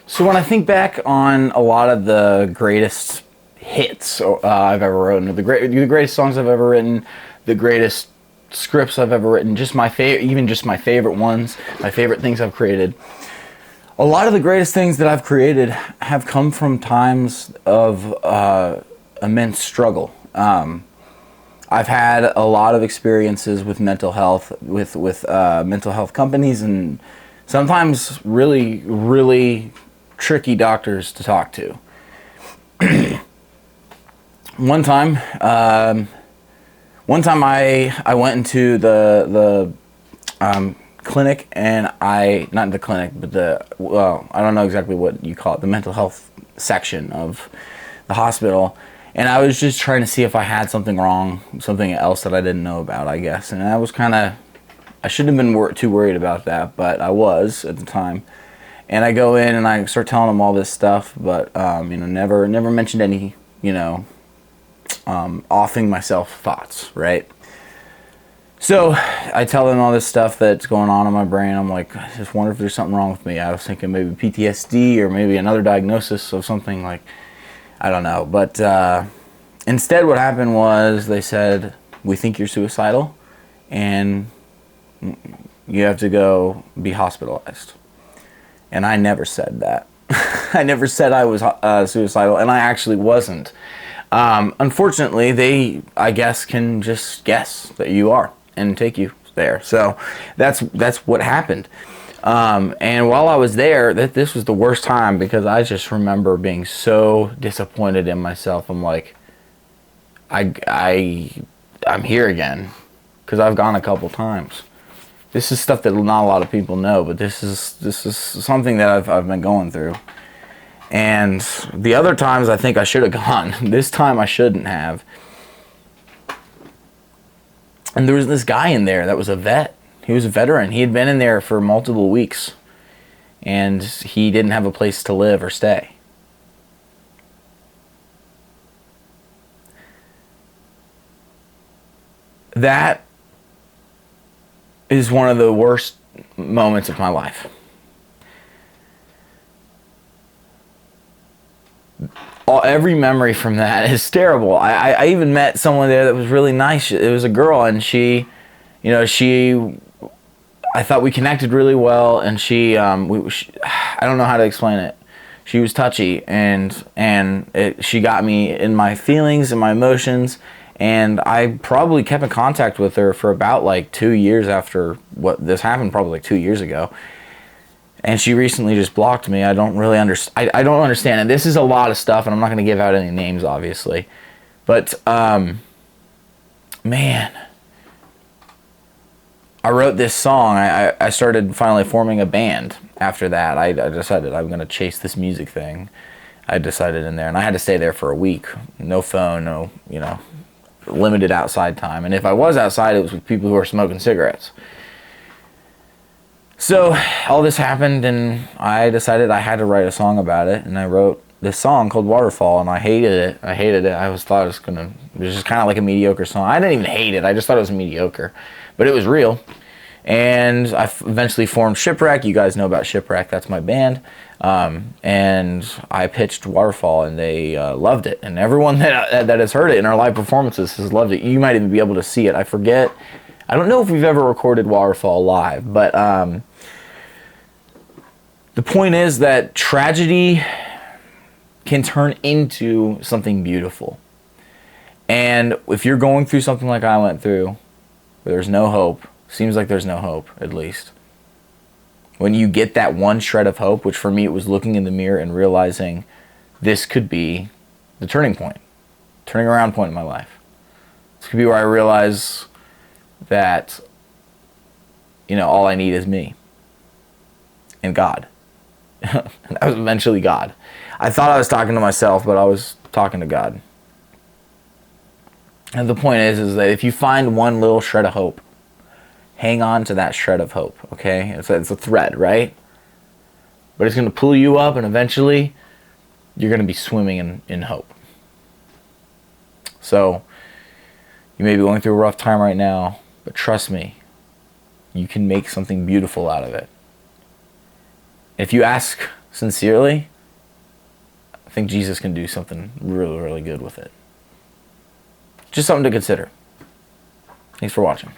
So when I think back on a lot of the greatest hits I've ever written, the greatest songs I've ever written, the greatest scripts I've ever written, just my favorite, even just my favorite ones, my favorite things I've created. A lot of the greatest things that I've created have come from times of immense struggle. I've had a lot of experiences with mental health, with mental health companies, and sometimes really, really tricky doctors to talk to. One time I went into the clinic, and not the clinic, but I don't know exactly what you call it, the mental health section of the hospital. And I was just trying to see if I had something wrong, something else that I didn't know about, I guess. And I shouldn't have been too worried about that, but I was at the time. And I go in and I start telling them all this stuff, but never mentioned any, offing myself thoughts, right? So I tell them all this stuff that's going on in my brain. I'm like, I just wonder if there's something wrong with me. I was thinking maybe PTSD or maybe another diagnosis of something, like, I don't know. But instead what happened was they said, we think you're suicidal and you have to go be hospitalized. And I never said that. I never said I was suicidal, and I actually wasn't. Unfortunately, they, I guess, can just guess that you are and take you there. So that's what happened. And while I was there, this was the worst time, because I just remember being so disappointed in myself. I'm like, I'm here again, because I've gone a couple times. This is stuff that not a lot of people know, but this is something that I've been going through. And the other times I think I should have gone. This time I shouldn't have. And there was this guy in there that was a vet. He was a veteran. He had been in there for multiple weeks, and he didn't have a place to live or stay. That is one of the worst moments of my life. Every memory from that is terrible. I even met someone there that was really nice. It was a girl, and I thought we connected really well, and she I don't know how to explain it. She was touchy, and she got me in my feelings and my emotions. And I probably kept in contact with her for about like 2 years after what this happened, probably like 2 years ago. And she recently just blocked me. I don't really understand. I don't understand. And this is a lot of stuff, and I'm not going to give out any names, obviously. But, man, I wrote this song. I started finally forming a band after that. I decided I'm going to chase this music thing. I decided in there, and I had to stay there for a week. No phone, no, limited outside time. And if I was outside, it was with people who were smoking cigarettes. So all this happened, and I decided I had to write a song about it, and I wrote this song called Waterfall, and I hated it. I thought it was just kind of like a mediocre song. I didn't even hate it. I just thought it was mediocre, but it was real. And I eventually formed Shipwreck. You guys know about Shipwreck. That's my band. And I pitched Waterfall, and they loved it. And everyone that has heard it in our live performances has loved it. You might even be able to see it. I forget. I don't know if we've ever recorded Waterfall live, but the point is that tragedy can turn into something beautiful. And if you're going through something like I went through, where there's no hope, seems like there's no hope, at least. When you get that one shred of hope, which for me it was looking in the mirror and realizing this could be the turning around point in my life. This could be where I realize that, all I need is me and God. And that was eventually God. I thought I was talking to myself, but I was talking to God. And the point is that if you find one little shred of hope, hang on to that shred of hope, okay? It's a thread, right? But it's going to pull you up, and eventually you're going to be swimming in hope. So you may be going through a rough time right now, but trust me, you can make something beautiful out of it. If you ask sincerely, I think Jesus can do something really, really good with it. Just something to consider. Thanks for watching.